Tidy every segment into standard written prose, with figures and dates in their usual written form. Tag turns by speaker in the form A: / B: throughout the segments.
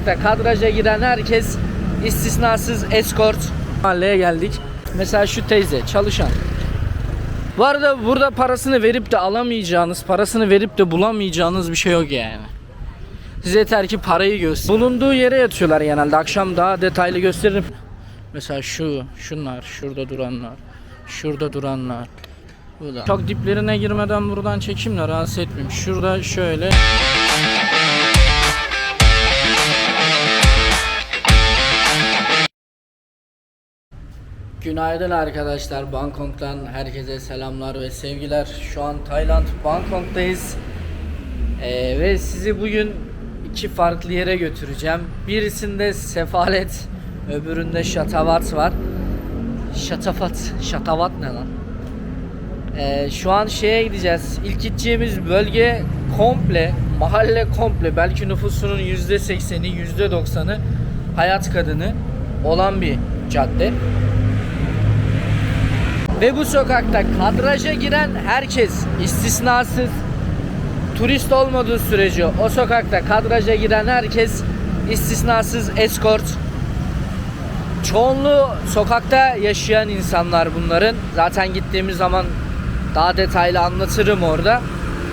A: sokakta kadraja giren herkes istisnasız eskort. Mahalleye geldik. Mesela şu teyze çalışan. Bu arada burada parasını verip de alamayacağınız, parasını verip de bulamayacağınız bir şey yok yani. Size yeter ki parayı göster. Bulunduğu yere yatıyorlar genelde. Akşam daha detaylı gösteririm. Mesela şunlar, şurada duranlar, şurada duranlar. Bu da. Çok diplerine girmeden buradan çekeyim de rahatsız etmeyeyim. Şurada şöyle. Günaydın arkadaşlar. Bangkok'tan herkese selamlar ve sevgiler. Şu an Tayland, Bangkok'tayız. Ve sizi bugün iki farklı yere götüreceğim. Birisinde sefalet, öbüründe şatavat var. Şatavat ne lan? Şu an şeye gideceğiz. İlk gideceğimiz bölge komple, mahalle komple, belki nüfusunun %80'i, %90'ı hayat kadını olan bir cadde. Ve bu sokakta kadraja giren herkes, istisnasız, turist olmadığı sürece o sokakta kadraja giren herkes istisnasız eskort. Çoğunluğu sokakta yaşayan insanlar bunların. Zaten gittiğimiz zaman daha detaylı anlatırım orada.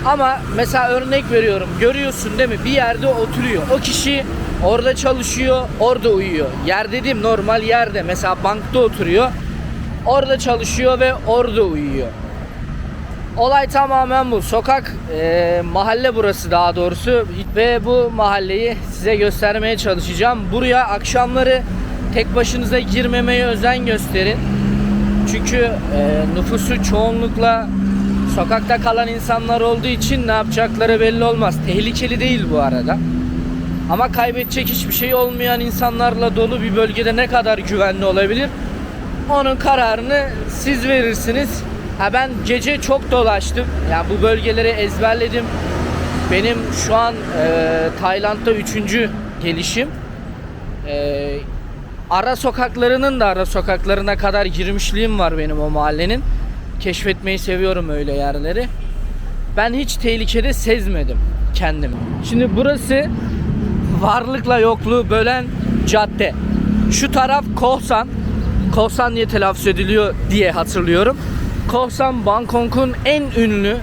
A: Ama mesela örnek veriyorum, görüyorsun değil mi? Bir yerde oturuyor. O kişi orada çalışıyor, orada uyuyor. Yer dediğim normal yerde. Mesela bankta oturuyor. Orada çalışıyor ve orada uyuyor. Olay tamamen bu. Sokak, mahalle burası daha doğrusu. Ve bu mahalleyi size göstermeye çalışacağım. Buraya akşamları tek başınıza girmemeye özen gösterin. Çünkü nüfusu çoğunlukla sokakta kalan insanlar olduğu için ne yapacakları belli olmaz. Tehlikeli değil bu arada. Ama kaybedecek hiçbir şey olmayan insanlarla dolu bir bölgede ne kadar güvenli olabilir? Onun kararını siz verirsiniz. Ben gece çok dolaştım. Yani bu bölgeleri ezberledim. Benim şu an Tayland'da 3. gelişim. Ara sokaklarının da ara sokaklarına kadar girmişliğim var benim o mahallenin. Keşfetmeyi seviyorum öyle yerleri. Ben hiç tehlikede sezmedim kendimi. Şimdi burası varlıkla yokluğu bölen cadde. Şu taraf Koh San. Koh San diye telaffuz ediliyor diye hatırlıyorum. Koh San, Bangkok'un en ünlü,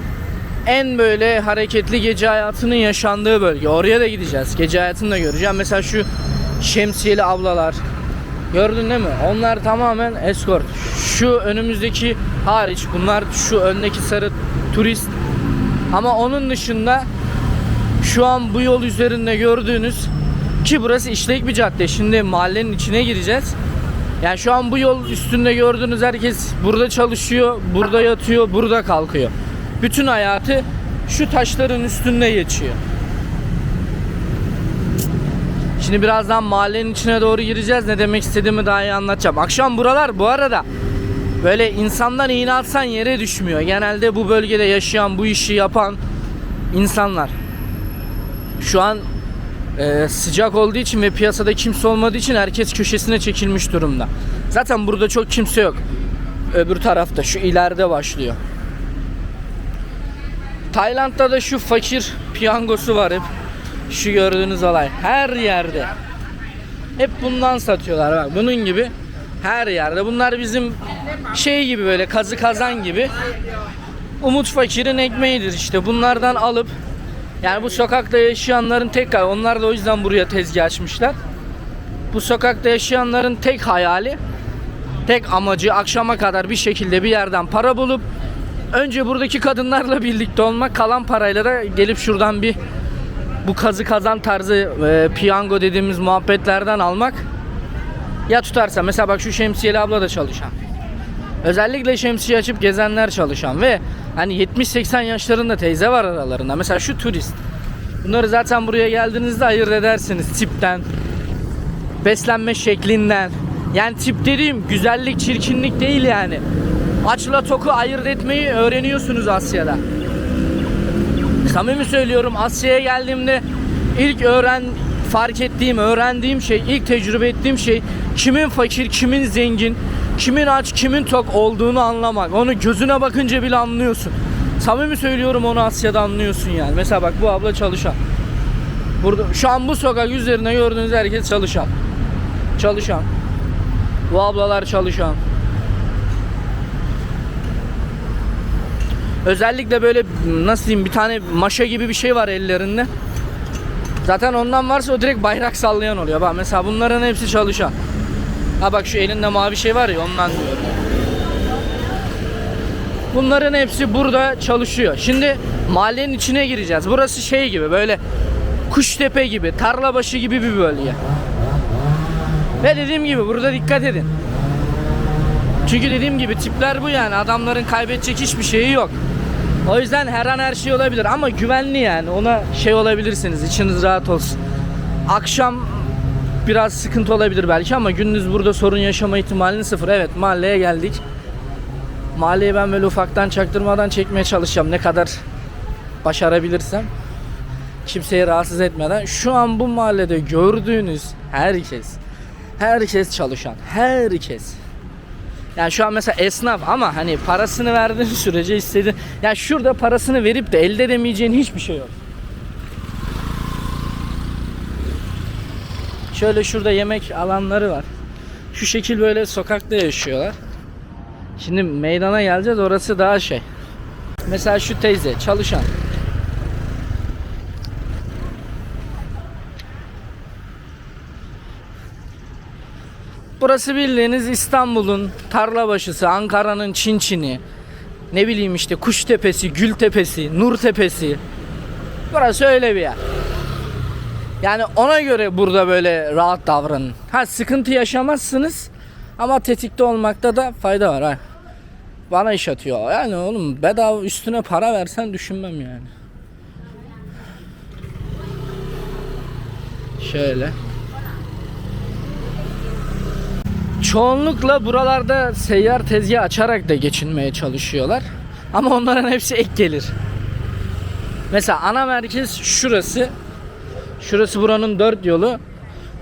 A: en böyle hareketli gece hayatının yaşandığı bölge. Oraya da gideceğiz. Gece hayatını da göreceğim. Mesela şu şemsiyeli ablalar. Gördün değil mi? Onlar tamamen eskort. Şu önümüzdeki hariç, bunlar şu öndeki sarı turist. Ama onun dışında şu an bu yol üzerinde gördüğünüz, ki burası işlek bir cadde. Şimdi mahallenin içine gireceğiz. Yani şu an bu yol üstünde gördüğünüz herkes burada çalışıyor, burada yatıyor, burada kalkıyor. Bütün hayatı şu taşların üstünde geçiyor. Şimdi birazdan mahallenin içine doğru gireceğiz. Ne demek istediğimi daha iyi anlatacağım. Akşam buralar bu arada böyle insandan iğne atsan yere düşmüyor. Genelde bu bölgede yaşayan, bu işi yapan insanlar. Şu an sıcak olduğu için ve piyasada kimse olmadığı için herkes köşesine çekilmiş durumda. Zaten burada çok kimse yok. Öbür tarafta, şu ileride başlıyor. Tayland'da da şu fakir piyangosu var hep. Şu gördüğünüz olay. Her yerde. Hep bundan satıyorlar bak. Bunun gibi her yerde. Bunlar bizim şey gibi, böyle kazı kazan gibi. Umut fakirin ekmeğidir işte. Bunlardan alıp, yani bu sokakta yaşayanların onlar da o yüzden buraya tezgah açmışlar. Bu sokakta yaşayanların tek hayali, tek amacı akşama kadar bir şekilde bir yerden para bulup önce buradaki kadınlarla birlikte olmak, kalan parayla da gelip şuradan bir bu kazı kazan tarzı piyango dediğimiz muhabbetlerden almak. Ya tutarsa mesela bak şu şemsiyeli abla da çalışan. Özellikle şemsiye açıp gezenler çalışan ve hani 70-80 yaşlarında teyze var aralarında. Mesela şu turist. Bunları zaten buraya geldiğinizde ayırt edersiniz tipten, beslenme şeklinden. Yani tip dediğim güzellik, çirkinlik değil yani. Açla toku ayırt etmeyi öğreniyorsunuz Asya'da. Samimi söylüyorum, Asya'ya geldiğimde ilk öğrendiğim şey, ilk tecrübe ettiğim şey kimin fakir, kimin zengin, kimin aç, kimin tok olduğunu anlamak. Onu gözüne bakınca bile anlıyorsun. Samimi söylüyorum, onu Asya'da anlıyorsun yani. Mesela bak bu abla çalışan. Burada şu an bu sokak üzerine gördüğünüz herkes çalışan. Çalışan. Bu ablalar çalışan. Özellikle böyle nasıl diyeyim bir tane maşa gibi bir şey var ellerinde. Zaten ondan varsa o direkt bayrak sallayan oluyor. Bak mesela bunların hepsi çalışan. Ha bak şu elinde mavi şey var ya ondan diyorum. Bunların hepsi burada çalışıyor. Şimdi mahallenin içine gireceğiz. Burası şey gibi böyle Kuştepe gibi, Tarlabaşı gibi bir bölge. Ve dediğim gibi burada dikkat edin. Çünkü dediğim gibi tipler bu yani. Adamların kaybedecek hiçbir şeyi yok. O yüzden her an her şey olabilir ama güvenli yani. Ona şey olabilirsiniz. İçiniz rahat olsun. Akşam biraz sıkıntı olabilir belki ama gündüz burada sorun yaşama ihtimalini sıfır. Evet mahalleye geldik. Mahalleyi ben böyle ufaktan çaktırmadan çekmeye çalışacağım. Ne kadar başarabilirsem. Kimseyi rahatsız etmeden. Şu an bu mahallede gördüğünüz herkes çalışan. Herkes. Yani şu an mesela esnaf ama hani parasını verdiğin sürece istedi. Yani şurada parasını verip de elde edemeyeceğin hiçbir şey yok. Şöyle şurada yemek alanları var. Şu şekil böyle sokakta yaşıyorlar. Şimdi meydana geleceğiz, orası daha şey. Mesela şu teyze çalışan. Burası bildiğiniz İstanbul'un Tarlabaşısı, Ankara'nın Çinçini, ne bileyim işte Kuştepe'si, Gültepe'si, Nurtepe'si. Burası öyle bir yer. Yani ona göre burada böyle rahat davranın. Ha sıkıntı yaşamazsınız ama tetikte olmakta da fayda var ha. Bana iş atıyor. Yani oğlum bedava üstüne para versen düşünmem yani. Şöyle. Çoğunlukla buralarda seyyar tezgah açarak da geçinmeye çalışıyorlar. Ama onların hepsi ek gelir. Mesela ana merkez şurası. Şurası buranın 4 yolu.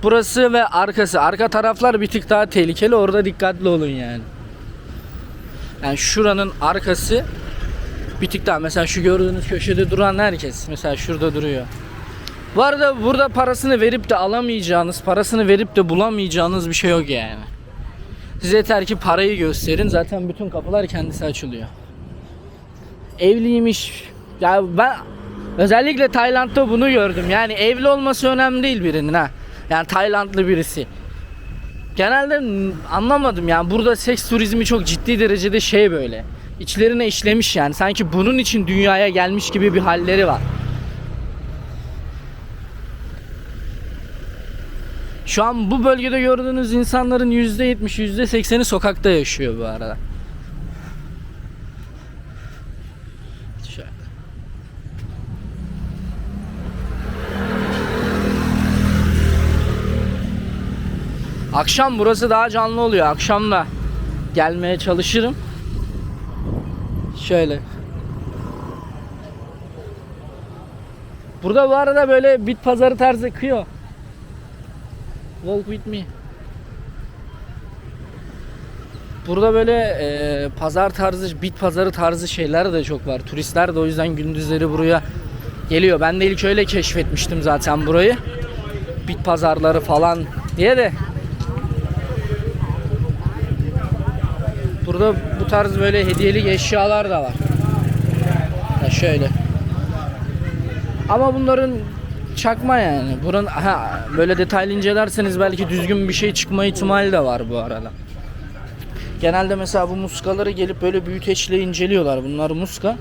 A: Burası ve arkası. Arka taraflar bir tık daha tehlikeli. Orada dikkatli olun yani. Yani şuranın arkası bir tık daha. Mesela şu gördüğünüz köşede duran herkes. Mesela şurada duruyor. Bu arada burada parasını verip de alamayacağınız, parasını verip de bulamayacağınız bir şey yok yani. Size yeter ki parayı gösterin. Zaten bütün kapılar kendisi açılıyor. Evliymiş. Ya ben özellikle Tayland'da bunu gördüm. Yani evli olması önemli değil birinin ha. Yani Taylandlı birisi. Genelde anlamadım yani burada seks turizmi çok ciddi derecede şey böyle. İçlerine işlemiş yani. Sanki bunun için dünyaya gelmiş gibi bir halleri var. Şu an bu bölgede gördüğünüz insanların %70, %80'i sokakta yaşıyor bu arada. Şöyle. Akşam burası daha canlı oluyor. Akşam da gelmeye çalışırım. Şöyle. Burada bu arada böyle bit pazarı tarzı kıyor. Walk with me. Burada böyle pazar tarzı, bit pazarı tarzı şeyler de çok var. Turistler de o yüzden gündüzleri buraya geliyor. Ben de ilk öyle keşfetmiştim zaten burayı. Bit pazarları falan diye de. Burada bu tarz böyle hediyelik eşyalar da var. Ya şöyle. Ama bunların çakma yani. Buranın böyle detaylı incelerseniz belki düzgün bir şey çıkma ihtimali de var bu arada. Genelde mesela bu muskaları gelip böyle büyüteçle inceliyorlar. Bunlar muska.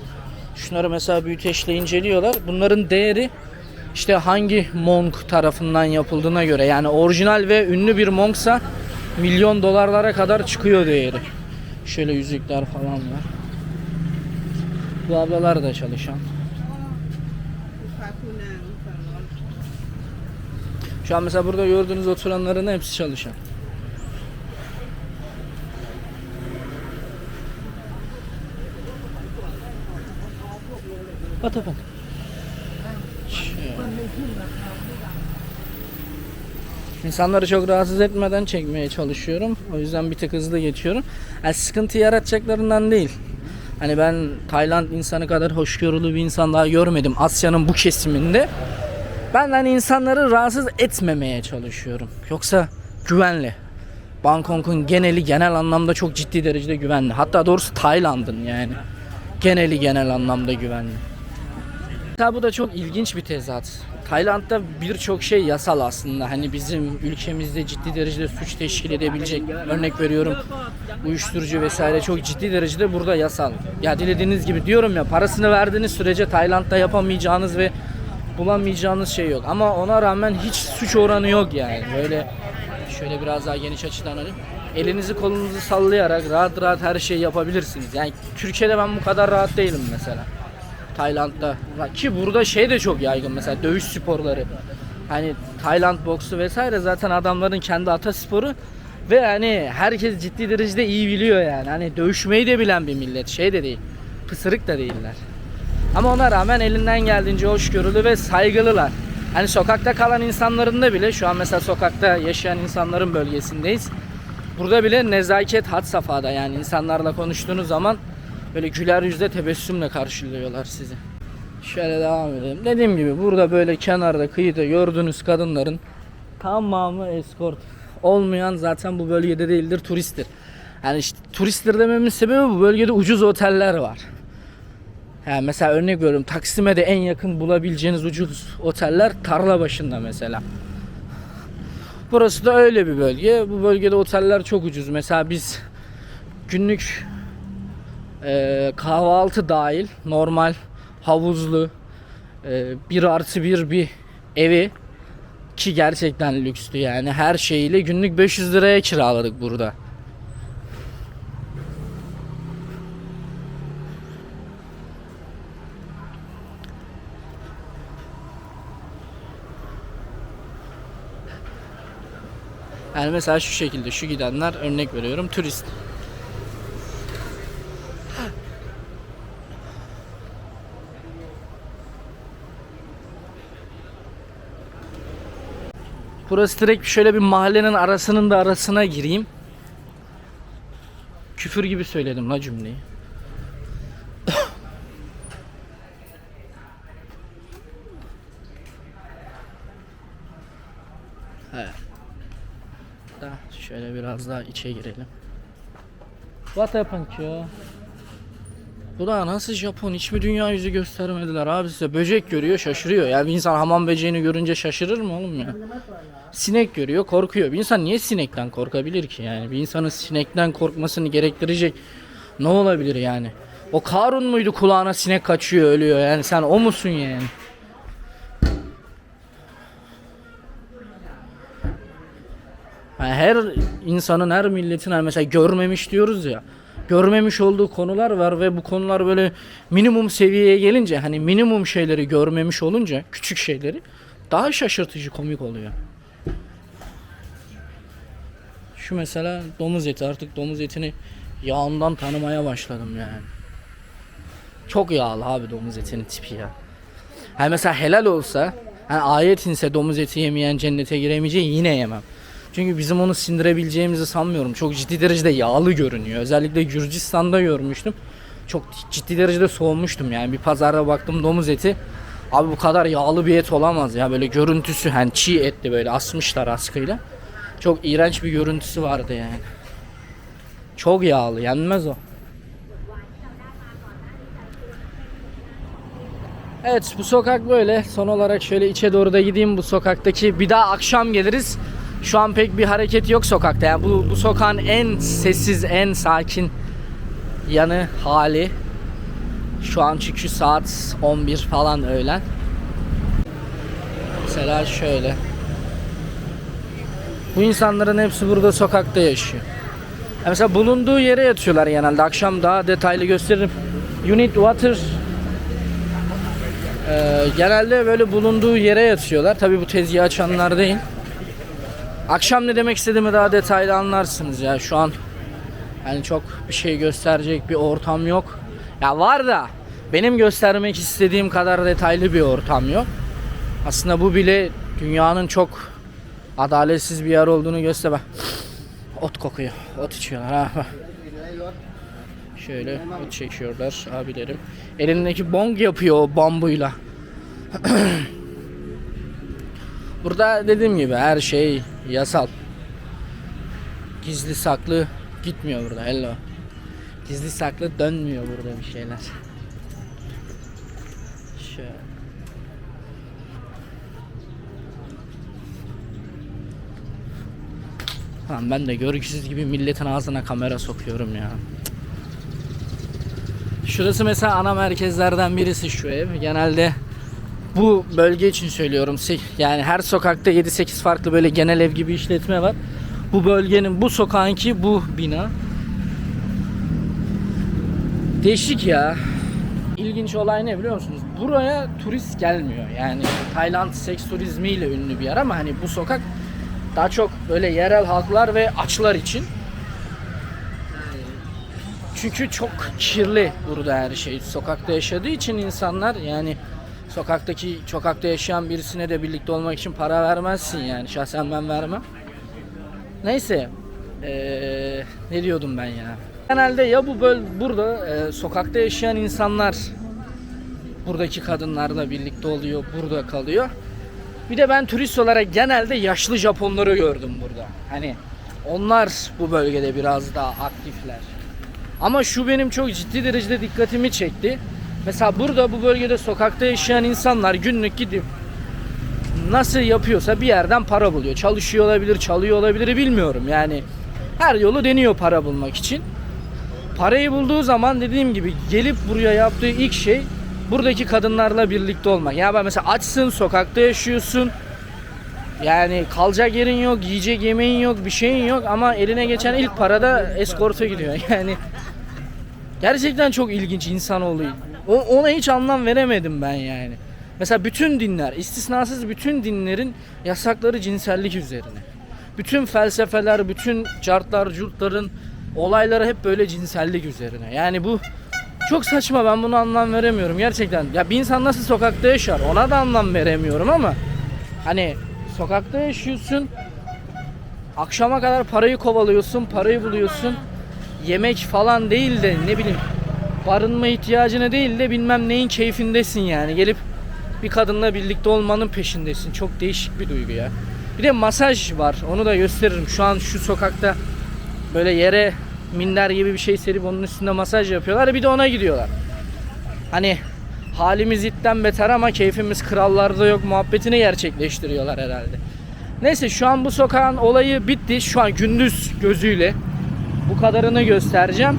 A: Şunları mesela büyüteçle inceliyorlar. Bunların değeri işte hangi monk tarafından yapıldığına göre. Yani orijinal ve ünlü bir monksa milyon dolarlara kadar çıkıyor değeri. Şöyle yüzükler falan var. Bu ablalar da çalışan. Şu an mesela burada gördüğünüz oturanların hepsi çalışan. Bak. İnsanları çok rahatsız etmeden çekmeye çalışıyorum. O yüzden bir tık hızlı geçiyorum. Yani sıkıntı yaratacaklarından değil. Hani ben Tayland insanı kadar hoşgörülü bir insan daha görmedim Asya'nın bu kesiminde. Ben hani insanları rahatsız etmemeye çalışıyorum. Yoksa güvenli. Bangkok'un genel anlamda çok ciddi derecede güvenli. Hatta doğrusu Tayland'ın yani genel anlamda güvenli. Tabi bu da çok ilginç bir tezat. Tayland'da birçok şey yasal aslında. Hani bizim ülkemizde ciddi derecede suç teşkil edebilecek. Örnek veriyorum, uyuşturucu vesaire çok ciddi derecede burada yasal. Ya dilediğiniz gibi diyorum ya, parasını verdiğiniz sürece Tayland'da yapamayacağınız ve bulamayacağınız şey yok. Ama ona rağmen hiç suç oranı yok yani. Böyle şöyle biraz daha geniş açıdan alayım. Elinizi kolunuzu sallayarak rahat rahat her şeyi yapabilirsiniz. Yani Türkiye'de ben bu kadar rahat değilim mesela. Tayland'da ki burada şey de çok yaygın, mesela dövüş sporları. Hani Tayland boksu vesaire zaten adamların kendi atasporu ve hani herkes ciddi derecede iyi biliyor yani. Hani dövüşmeyi de bilen bir millet, şey de değil. Pısırık da değiller. Ama ona rağmen elinden geldiğince hoşgörülü ve saygılılar. Hani sokakta kalan insanların da bile, şu an mesela sokakta yaşayan insanların bölgesindeyiz. Burada bile nezaket had safhada, yani insanlarla konuştuğunuz zaman böyle güler yüzle, tebessümle karşılıyorlar sizi. Şöyle devam edelim. Dediğim gibi burada böyle kenarda, kıyıda gördüğünüz kadınların tamamı eskort. Olmayan zaten bu bölgede değildir, turisttir. Yani işte turisttir dememin sebebi bu bölgede ucuz oteller var. Yani mesela örnek veriyorum, Taksim'e de en yakın bulabileceğiniz ucuz oteller tarla başında mesela. Burası da öyle bir bölge. Bu bölgede oteller çok ucuz. Mesela biz günlük kahvaltı dahil normal havuzlu 1+1 bir evi, ki gerçekten lükstü yani, her şeyiyle günlük 500 liraya kiraladık burada. Yani mesela şu şekilde, şu gidenler, örnek veriyorum, turist. Burası direkt şöyle bir mahallenin arasına gireyim. Küfür gibi söyledim la cümleyi. Evet. Şöyle biraz daha içe girelim. What happened ya? Bu da nasıl Japon? Hiç mi dünya yüzü göstermediler abi size? Böcek görüyor, şaşırıyor. Yani bir insan hamam böceğini görünce şaşırır mı oğlum ya? Sinek görüyor, korkuyor. Bir insan niye sinekten korkabilir ki yani? Bir insanın sinekten korkmasını gerektirecek ne olabilir yani? O Karun muydu, kulağına sinek kaçıyor, ölüyor yani, sen o musun yani? Yani her insanın, her milletin, hani mesela görmemiş diyoruz ya, görmemiş olduğu konular var ve bu konular böyle minimum seviyeye gelince, hani minimum şeyleri görmemiş olunca, küçük şeyleri daha şaşırtıcı, komik oluyor. Şu mesela domuz eti, artık domuz etini yağından tanımaya başladım yani. Çok yağlı abi domuz etinin tipi ya. Hani mesela helal olsa, hani ayet inse domuz eti yemeyen cennete giremeyeceği, yine yemem. Çünkü bizim onu sindirebileceğimizi sanmıyorum. Çok ciddi derecede yağlı görünüyor. Özellikle Gürcistan'da görmüştüm. Çok ciddi derecede soğumuştum yani. Bir pazarda baktım domuz eti. Abi bu kadar yağlı bir et olamaz ya. Böyle görüntüsü, hani çiğ etli, böyle asmışlar askıyla. Çok iğrenç bir görüntüsü vardı yani. Çok yağlı, yenmez o. Evet, bu sokak böyle. Son olarak şöyle içe doğru da gideyim. Bu sokaktaki, bir daha akşam geliriz. Şu an pek bir hareket yok sokakta. Yani bu sokağın en sessiz, en sakin yanı hali. Şu an çünkü saat 11 falan öğlen. Mesela şöyle. Bu insanların hepsi burada sokakta yaşıyor. Yani mesela bulunduğu yere yatıyorlar genelde. Akşam daha detaylı gösteririm. You need water. Genelde böyle bulunduğu yere yatıyorlar. Tabii bu tezgahı açanlar değil. Akşam ne demek istediğimi daha detaylı anlarsınız ya. Şu an yani çok bir şey gösterecek bir ortam yok. Ya var da benim göstermek istediğim kadar detaylı bir ortam yok. Aslında bu bile dünyanın çok adaletsiz bir yer olduğunu gösteriyor. Ot kokuyor. Ot içiyorlar ha. Şöyle ot çekiyorlar abilerim. Elindeki bong yapıyor o bambuyla. Burada dediğim gibi her şey yasal. Gizli saklı gitmiyor burada. Hello. Gizli saklı dönmüyor burada bir şeyler. Şöyle. Tamam, ben de görgüsüz gibi milletin ağzına kamera sokuyorum ya. Şurası mesela ana merkezlerden birisi şu ev. Genelde bu bölge için söylüyorum. Yani her sokakta 7-8 farklı böyle genel ev gibi işletme var. Bu bölgenin, bu sokağınki bu bina. Değişik ya. İlginç olay ne biliyor musunuz? Buraya turist gelmiyor. Yani Tayland seks turizmiyle ünlü bir yer ama hani bu sokak daha çok böyle yerel halklar ve açlar için. Çünkü çok kirli burada her şey. Sokakta yaşadığı için insanlar, yani sokakta yaşayan birisine de birlikte olmak için para vermezsin yani. Şahsen ben vermem. Neyse. Ne diyordum ben ya? Genelde ya burada sokakta yaşayan insanlar buradaki kadınlarla birlikte oluyor, burada kalıyor. Bir de ben turist olarak genelde yaşlı Japonları gördüm burada. Hani onlar bu bölgede biraz daha aktifler. Ama şu benim çok ciddi derecede dikkatimi çekti. Mesela burada bu bölgede sokakta yaşayan insanlar günlük gidip nasıl yapıyorsa bir yerden para buluyor. Çalışıyor olabilir, çalıyor olabilir, bilmiyorum. Yani her yolu deniyor para bulmak için. Parayı bulduğu zaman dediğim gibi gelip buraya yaptığı ilk şey buradaki kadınlarla birlikte olmak. Ya ben mesela açsın, sokakta yaşıyorsun. Yani kalacak yerin yok, yiyecek yemeğin yok, bir şeyin yok ama eline geçen ilk parada eskorta gidiyor. Yani gerçekten çok ilginç insanoğlu. Ona hiç anlam veremedim ben yani. Mesela bütün dinler, istisnasız bütün dinlerin yasakları cinsellik üzerine. Bütün felsefeler, bütün cartlar, curtların olayları hep böyle cinsellik üzerine. Yani bu çok saçma, ben buna anlam veremiyorum gerçekten. Ya bir insan nasıl sokakta yaşar ona da anlam veremiyorum ama hani sokakta yaşıyorsun, akşama kadar parayı kovalıyorsun, parayı buluyorsun. Yemek falan değil de ne bileyim barınma ihtiyacını değil de bilmem neyin keyfindesin yani. Gelip bir kadınla birlikte olmanın peşindesin. Çok değişik bir duygu ya. Bir de masaj var. Onu da gösteririm. Şu an şu sokakta böyle yere minder gibi bir şey serip onun üstünde masaj yapıyorlar. Bir de ona gidiyorlar. Hani halimiz itten beter ama keyfimiz krallarda yok muhabbetini gerçekleştiriyorlar herhalde. Neyse, şu an bu sokağın olayı bitti. Şu an gündüz gözüyle bu kadarını göstereceğim.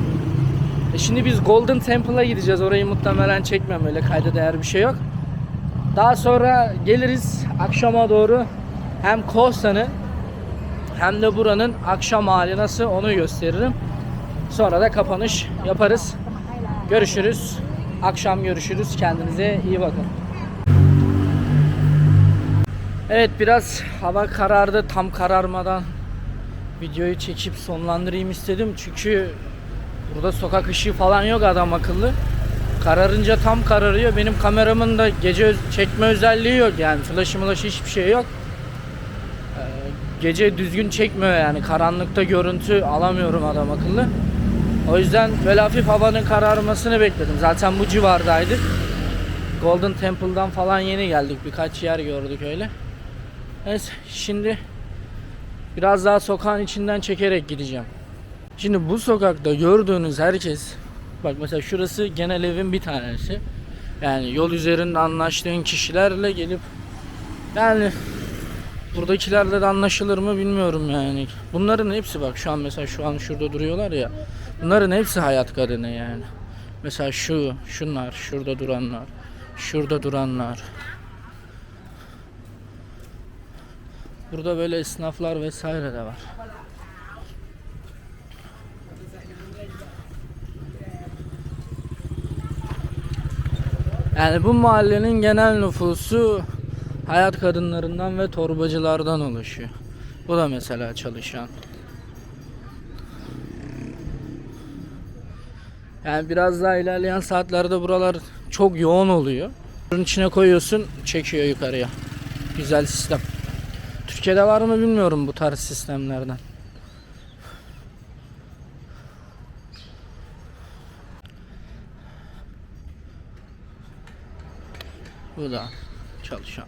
A: Şimdi biz Golden Temple'a gideceğiz. Orayı muhtemelen çekmem. Öyle kayda değer bir şey yok. Daha sonra geliriz akşama doğru. Hem Koh San'ı hem de buranın akşam hali nasıl onu gösteririm. Sonra da kapanış yaparız. Görüşürüz. Akşam görüşürüz. Kendinize iyi bakın. Evet, biraz hava karardı. Tam kararmadan videoyu çekip sonlandırayım istedim. Çünkü burada sokak ışığı falan yok adam akıllı. Kararınca tam kararıyor. Benim kameramın da gece çekme özelliği yok yani. Flash hiçbir şey yok. Gece düzgün çekmiyor yani. Karanlıkta görüntü alamıyorum adam akıllı. O yüzden böyle hafif havanın kararmasını bekledim. Zaten bu civardaydık. Golden Temple'dan falan yeni geldik. Birkaç yer gördük öyle. Neyse, şimdi biraz daha sokağın içinden çekerek gideceğim. Şimdi bu sokakta gördüğünüz herkes, bak mesela şurası genel evin bir tanesi. Yani yol üzerinde anlaştığın kişilerle gelip, yani buradakilerle de anlaşılır mı bilmiyorum yani. Bunların hepsi, bak şu an mesela şu an şurada duruyorlar ya. Bunların hepsi hayat kadını yani. Mesela şunlar, şurada duranlar, şurada duranlar. Burada böyle esnaflar vesaire de var. Yani bu mahallenin genel nüfusu hayat kadınlarından ve torbacılardan oluşuyor. Bu da mesela çalışan. Yani biraz daha ilerleyen saatlerde buralar çok yoğun oluyor. Bunun içine koyuyorsun, çekiyor yukarıya. Güzel sistem. Türkiye'de var mı bilmiyorum bu tarz sistemlerden. Bu da çalışan.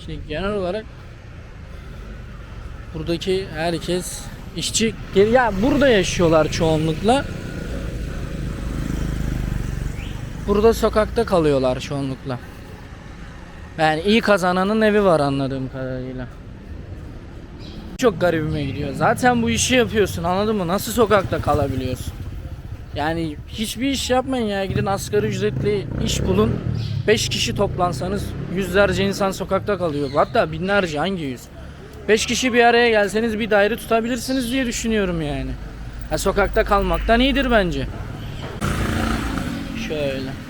A: İşte genel olarak buradaki herkes işçi, ya burada yaşıyorlar çoğunlukla. Burada sokakta kalıyorlar çoğunlukla. Yani iyi kazananın evi var anladığım kadarıyla. Çok garibime gidiyor. Zaten bu işi yapıyorsun, anladın mı? Nasıl sokakta kalabiliyorsun? Yani hiçbir iş yapmayın ya. Gidin asgari ücretli iş bulun. 5 kişi toplansanız yüzlerce insan sokakta kalıyor. Hatta binlerce, hangi yüz? 5 kişi bir araya gelseniz bir daire tutabilirsiniz diye düşünüyorum yani. Ha, sokakta kalmaktan iyidir bence. Şöyle.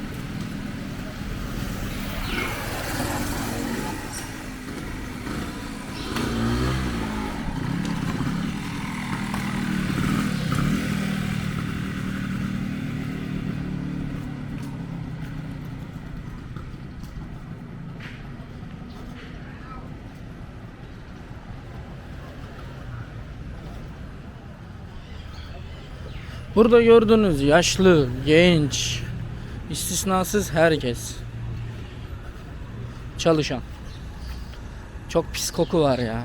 A: Burada gördüğünüz yaşlı, genç, istisnasız herkes çalışan. Çok pis koku var ya.